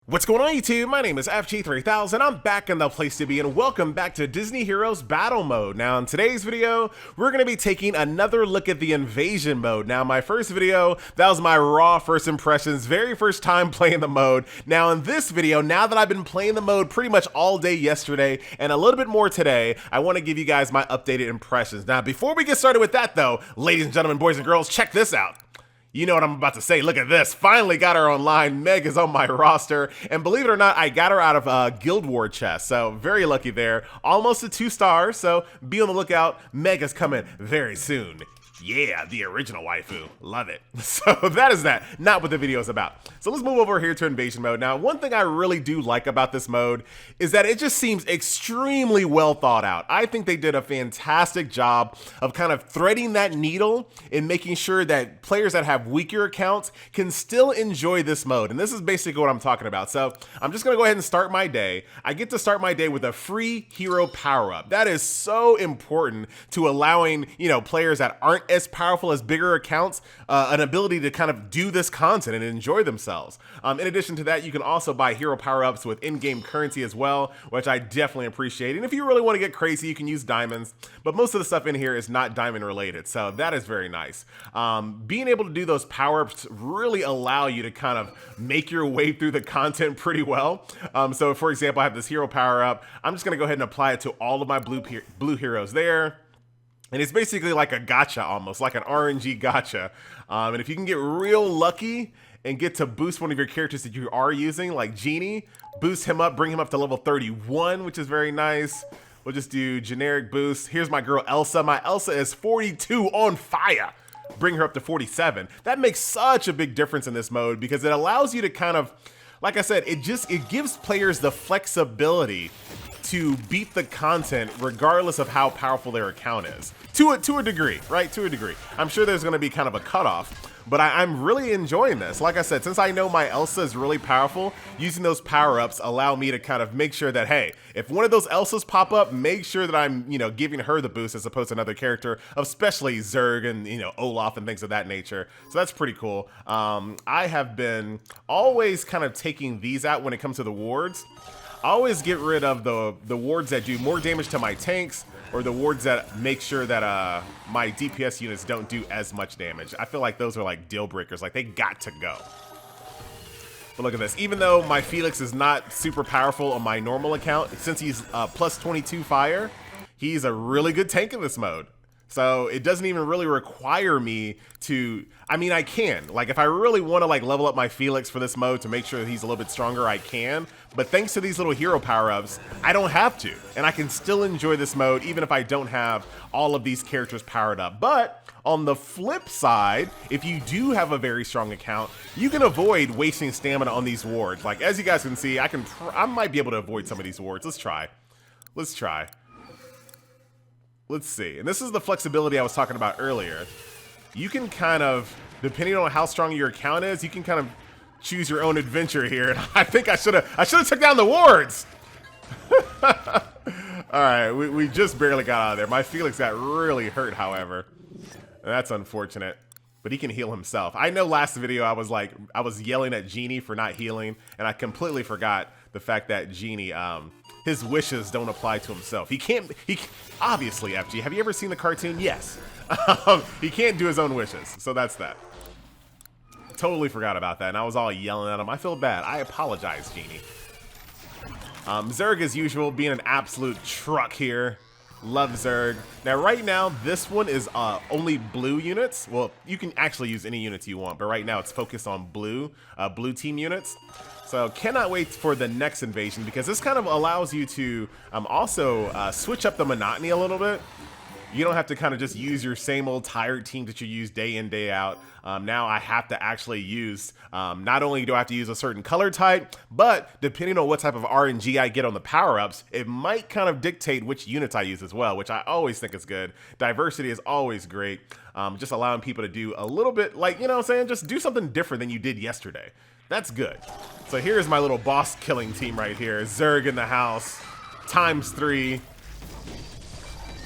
What's going on YouTube? My name is FG3000. I'm back in the place to be and welcome back to Disney Heroes Battle Mode. Now in today's video, we're going to be taking another look at the Invasion mode. Now my first video, that was my raw first impressions, very first time playing the mode. Now in this video, now that I've been playing the mode pretty much all day yesterday and a little bit more today, I want to give you guys my updated impressions. Now before we get started with that though, ladies and gentlemen, boys and girls, check this out. You know what I'm about to say. Look at this. Finally got her online. Meg is on my roster. And believe it or not, I got her out of Guild War chest. So very lucky there. Almost a 2 stars. So be on the lookout. Meg is coming very soon. Yeah, the original waifu. Love it. So that is that. Not what the video is about. So let's move over here to Invasion mode. Now, one thing I really do like about this mode is that it just seems extremely well thought out. I think they did a fantastic job of kind of threading that needle and making sure that players that have weaker accounts can still enjoy this mode. And this is basically what I'm talking about. So I'm just going to go ahead and start my day. I get to start my day with a free hero power-up. That is so important to allowing, players that aren't as powerful as bigger accounts an ability to kind of do this content and enjoy themselves. In addition to that, you can also buy hero power-ups with in-game currency as well, which I definitely appreciate. And if you really want to get crazy, you can use diamonds, but most of the stuff in here is not diamond related, so that is very nice. Being able to do those power-ups really allow you to kind of make your way through the content pretty well. So for example, I have this hero power-up. I'm just going to go ahead and apply it to all of my blue heroes there. And it's basically like a gacha almost, like an RNG gacha. And if you can get real lucky and get to boost one of your characters that you are using, like Genie, boost him up, bring him up to level 31, which is very nice. We'll just do generic boost. Here's my girl Elsa. My Elsa is 42 on fire. Bring her up to 47. That makes such a big difference in this mode because it allows you to kind of, like I said, it gives players the flexibility to beat the content regardless of how powerful their account is. To a degree, right? To a degree. I'm sure there's going to be kind of a cutoff, but I'm really enjoying this. Like I said, since I know my Elsa is really powerful, using those power-ups allow me to kind of make sure that, hey, if one of those Elsas pop up, make sure that I'm, giving her the boost as opposed to another character, especially Zurg and, Olaf and things of that nature. So that's pretty cool. I have been always kind of taking these out when it comes to the wards. I always get rid of the wards that do more damage to my tanks or the wards that make sure that my DPS units don't do as much damage. I feel like those are like deal breakers, like they got to go. But look at this, even though my Felix is not super powerful on my normal account, since he's plus 22 fire, he's a really good tank in this mode. So it doesn't even really require me to, I can. Like if I really want to like level up my Felix for this mode to make sure that he's a little bit stronger, I can. But thanks to these little hero power-ups, I don't have to. And I can still enjoy this mode even if I don't have all of these characters powered up. But on the flip side, if you do have a very strong account, you can avoid wasting stamina on these wards. Like as you guys can see, I might be able to avoid some of these wards. Let's try. Let's see, and this is the flexibility I was talking about earlier. You can kind of, depending on how strong your account is, you can kind of choose your own adventure here. And I think I should have took down the wards. All right, we just barely got out of there. My Felix got really hurt, however. That's unfortunate, but he can heal himself. I know last video I was yelling at Genie for not healing, and I completely forgot the fact that Genie, his wishes don't apply to himself. He obviously, FG, have you ever seen the cartoon? Yes. He can't do his own wishes, so that's that. Totally forgot about that, and I was all yelling at him. I feel bad. I apologize, Genie. Zurg, as usual, being an absolute truck here. Love Zurg. Now, right now, this one is only blue units. Well, you can actually use any units you want, but right now it's focused on blue team units. So cannot wait for the next invasion because this kind of allows you to also switch up the monotony a little bit. You don't have to kind of just use your same old tired team that you use day in, day out. Now I have to actually use, not only do I have to use a certain color type, but depending on what type of RNG I get on the power-ups, it might kind of dictate which units I use as well, which I always think is good. Diversity is always great. Just allowing people to do a little bit, like, you know what I'm saying? Just do something different than you did yesterday. That's good. So here's my little boss killing team right here. Zurg in the house, ×3.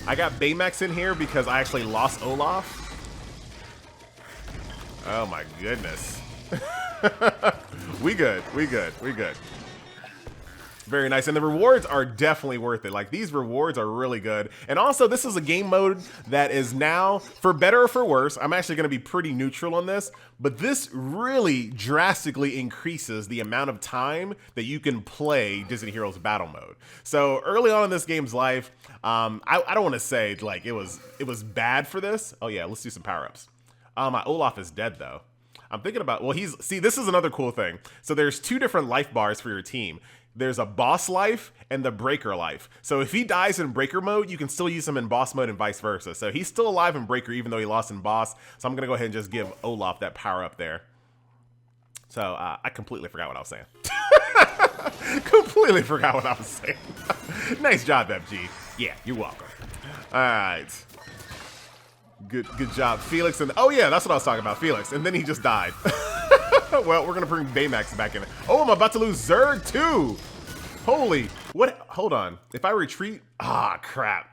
I got Baymax in here because I actually lost Olaf. Oh my goodness. We good. We good. We good. Very nice. And the rewards are definitely worth it. Like, these rewards are really good. And also, this is a game mode that is now, for better or for worse, I'm actually going to be pretty neutral on this, but this really drastically increases the amount of time that you can play Disney Heroes Battle Mode. So early on in this game's life, I don't want to say like it was bad for this. Oh yeah, let's do some power-ups. My Olaf is dead though. I'm thinking about, well, see, this is another cool thing. So there's 2 different life bars for your team. There's a boss life and the breaker life. So if he dies in breaker mode, you can still use him in boss mode and vice versa. So he's still alive in breaker even though he lost in boss. So I'm gonna go ahead and just give Olaf that power up there. So I completely forgot what I was saying. Completely forgot what I was saying. Nice job, FG. Yeah, you're welcome. All right. Good job, Felix. And oh yeah, that's what I was talking about, Felix. And then he just died. Well, we're gonna bring Baymax back in. Oh, I'm about to lose Zerg too. Holy, what? Hold on. If I retreat, crap.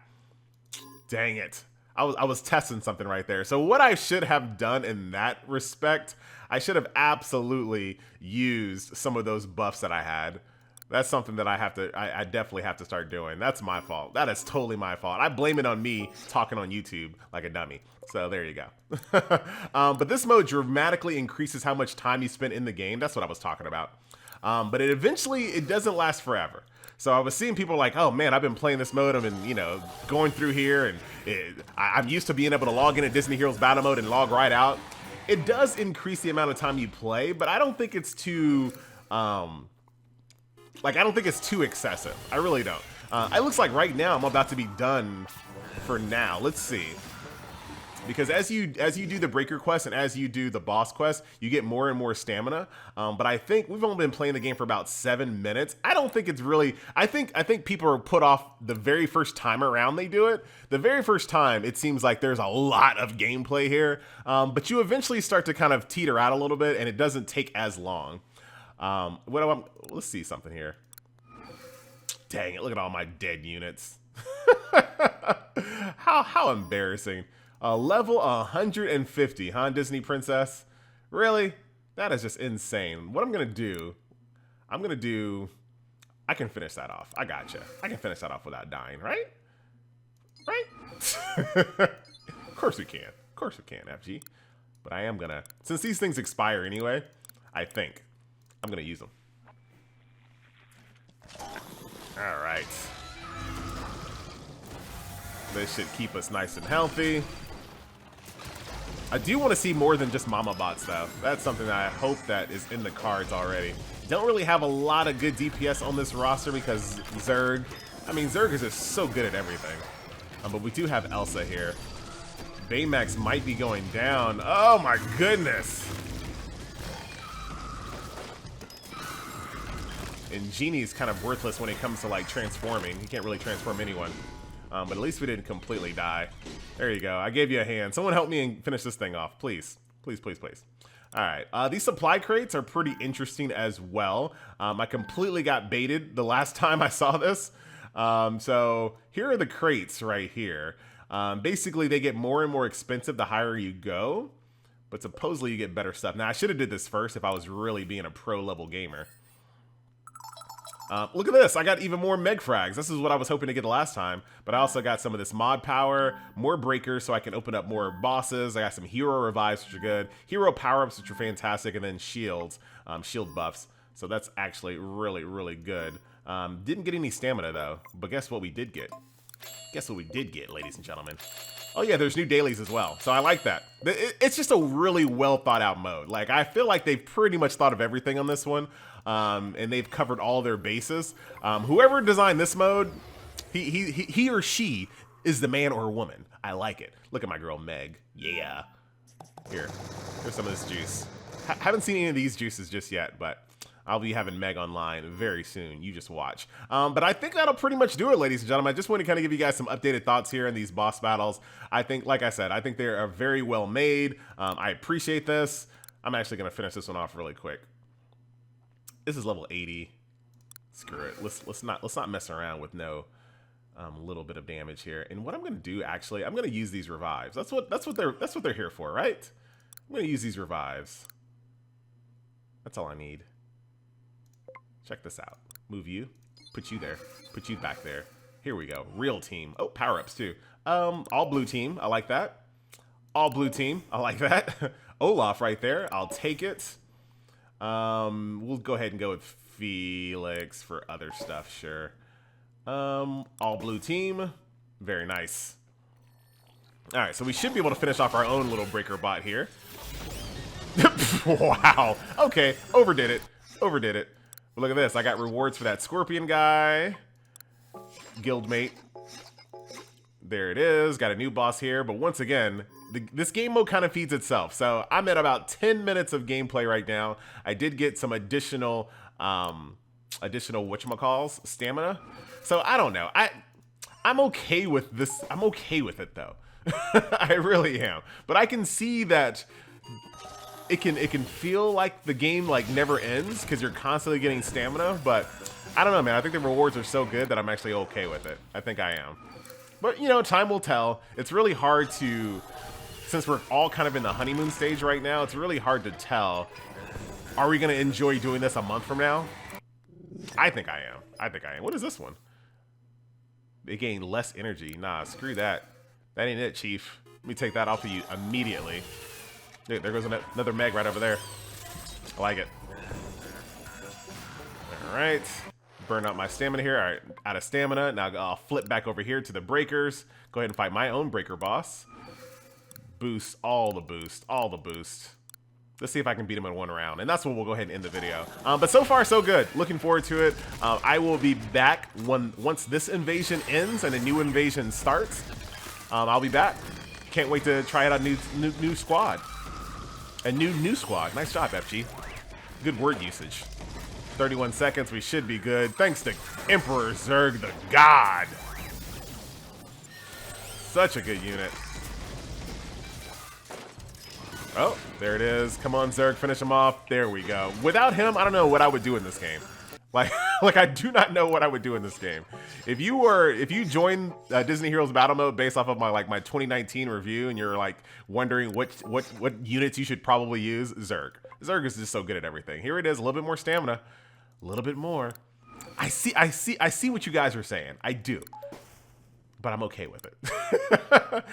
Dang it. I was testing something right there. So what I should have done in that respect, I should have absolutely used some of those buffs that I had. That's something that I definitely have to start doing. That's my fault. That is totally my fault. I blame it on me talking on YouTube like a dummy. So there you go. But this mode dramatically increases how much time you spend in the game. That's what I was talking about. But it doesn't last forever. So I was seeing people like, oh man, I've been playing this mode. I've been, going through here, and I'm used to being able to log in at Disney Heroes Battle Mode and log right out. It does increase the amount of time you play, but I don't think it's too, I don't think it's too excessive. I really don't. It looks like right now I'm about to be done for now. Let's see. Because as you do the breaker quest and as you do the boss quest, you get more and more stamina. But I think we've only been playing the game for about 7 minutes. I don't think it's really. I think people are put off the very first time around they do it. The very first time, it seems like there's a lot of gameplay here. But you eventually start to kind of teeter out a little bit, and it doesn't take as long. Let's see something here. Dang it! Look at all my dead units. How embarrassing. Level 150, huh, Disney Princess? Really? That is just insane. What I'm gonna do, I can finish that off. I gotcha. I can finish that off without dying, right? Right? Of course we can. Of course we can, FG. But I am gonna, since these things expire anyway, I think I'm gonna use them. All right. This should keep us nice and healthy. I do want to see more than just Mama Bots, though. That's something that I hope that is in the cards already. Don't really have a lot of good DPS on this roster because Zerg is just so good at everything. But we do have Elsa here. Baymax might be going down. Oh my goodness. And Genie's kind of worthless when it comes to like transforming. He can't really transform anyone. But at least we didn't completely die. There you go. I gave you a hand. Someone help me and finish this thing off, please. Please, please, please. All right. These supply crates are pretty interesting as well. I completely got baited the last time I saw this. So here are the crates right here. Basically, they get more and more expensive the higher you go. But supposedly you get better stuff. Now, I should have did this first if I was really being a pro-level gamer. Look at this. I got even more Meg Frags. This is what I was hoping to get the last time. But I also got some of this mod power, more breakers so I can open up more bosses. I got some hero revives, which are good. Hero power-ups, which are fantastic. And then shields, shield buffs. So that's actually really, really good. Didn't get any stamina, though. But guess what we did get? Guess what we did get, ladies and gentlemen? Oh, yeah, there's new dailies as well. So I like that. It's just a really well thought out mode. Like, I feel like they've pretty much thought of everything on this one. And they've covered all their bases. Whoever designed this mode, he or she is the man or woman. I like it. Look at my girl, Meg. Yeah. Here's some of this juice. Haven't seen any of these juices just yet, but I'll be having Meg online very soon. You just watch. But I think that'll pretty much do it, ladies and gentlemen. I just want to kind of give you guys some updated thoughts here in these boss battles. I think, like I said, I think they are very well made. I appreciate this. I'm actually going to finish this one off really quick. This is level 80. Screw it. Let's not mess around with no little bit of damage here. And what I'm going to do, actually, I'm going to use these revives. That's what they're here for, right? I'm going to use these revives. That's all I need. Check this out. Move you. Put you there. Put you back there. Here we go. Real team. Oh, power-ups too. All blue team. I like that. All blue team. I like that. Olaf right there. I'll take it. We'll go ahead and go with Felix for other stuff. Sure. All blue team. Very nice. All right, so we should be able to finish off our own little breaker bot here. Wow. Okay, overdid it. Overdid it. But look at this. I got rewards for that scorpion guy. Guildmate. There it is. Got a new boss here. But once again, this game mode kind of feeds itself. So I'm at about 10 minutes of gameplay right now. I did get some additional whatchamacalls, stamina. So I don't know. I'm okay with this. I'm okay with it though. I really am. But I can see that it can feel like the game like never ends because you're constantly getting stamina. But I don't know, man. I think the rewards are so good that I'm actually okay with it. I think I am. But you know, time will tell. It's really hard to, since we're all kind of in the honeymoon stage right now, it's really hard to tell. Are we going to enjoy doing this a month from now? I think I am. I think I am. What is this one? They gain less energy. Nah, screw that. That ain't it, Chief. Let me take that off of you immediately. Dude, there goes another Meg right over there. I like it. All right. Burn out my stamina here. All right, out of stamina. Now I'll flip back over here to the breakers. Go ahead and fight my own breaker boss. Boost, all the boost, all the boost. Let's see if I can beat him in one round. And that's what we'll go ahead and end the video. But so far, so good. Looking forward to it. I will be back once this invasion ends and a new invasion starts. I'll be back. Can't wait to try out a new squad. A new squad. Nice job, FG. Good word usage. 31 seconds. We should be good. Thanks to Emperor Zurg, the god. Such a good unit. Oh, there it is. Come on, Zurg, finish him off. There we go. Without him, I don't know what I would do in this game. Like I do not know what I would do in this game. If you joined Disney Heroes Battle Mode based off of my 2019 review, and you're like wondering what units you should probably use, Zurg. Zurg is just so good at everything. Here it is, a little bit more stamina, a little bit more. I see what you guys are saying. I do, but I'm okay with it.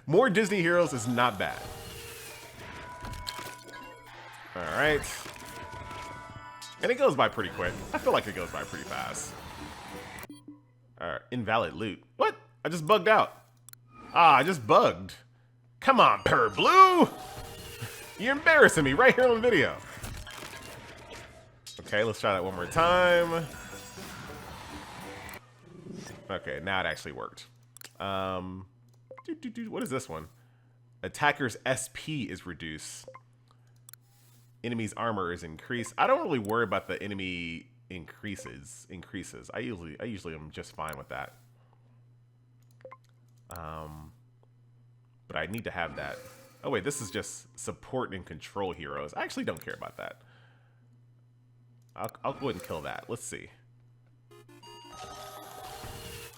More Disney Heroes is not bad. All right. And it goes by pretty quick. I feel like it goes by pretty fast. All right, invalid loot. What? I just bugged out. Ah, I just bugged. Come on, Per Blue. You're embarrassing me right here on the video. Okay, let's try that one more time. Okay, now it actually worked. What is this one? Attacker's SP is reduced. Enemy's armor is increased. I don't really worry about the enemy increases. I usually am just fine with that. But I need to have that. Oh wait, this is just support and control heroes. I actually don't care about that. I'll go ahead and kill that. Let's see.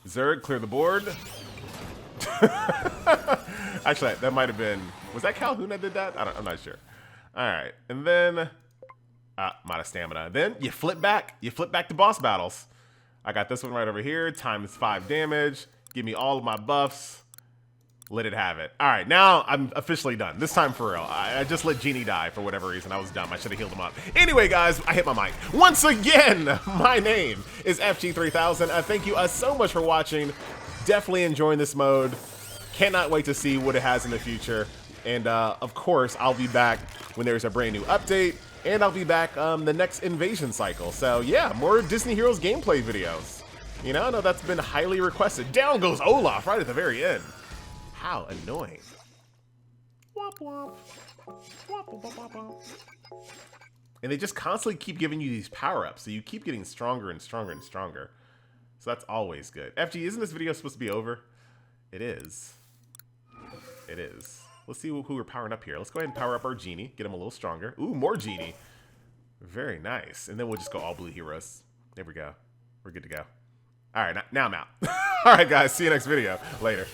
Zurg, clear the board. Actually, that might have been. Was that Calhoun that did that? I'm not sure. All right, and then I'm out of stamina. Then you flip back to boss battles. I got this one right over here, times 5 damage. Give me all of my buffs. Let it have it. All right, now I'm officially done. This time for real. I just let Genie die for whatever reason. I was dumb. I should have healed him up. Anyway, guys, I hit my mic. Once again, my name is FG3000. Thank you so much for watching. Definitely enjoying this mode. Cannot wait to see what it has in the future. And of course, I'll be back when there's a brand new update, and I'll be back the next invasion cycle. So yeah, more Disney Heroes gameplay videos. You know, I know that's been highly requested. Down goes Olaf right at the very end. How annoying. Womp womp. Womp womp womp womp. And they just constantly keep giving you these power-ups, so you keep getting stronger and stronger and stronger. So that's always good. FG, isn't this video supposed to be over? It is. It is. Let's see who we're powering up here. Let's go ahead and power up our Genie. Get him a little stronger. Ooh, more Genie. Very nice. And then we'll just go all blue heroes. There we go. We're good to go. All right, now I'm out. All right, guys. See you next video. Later.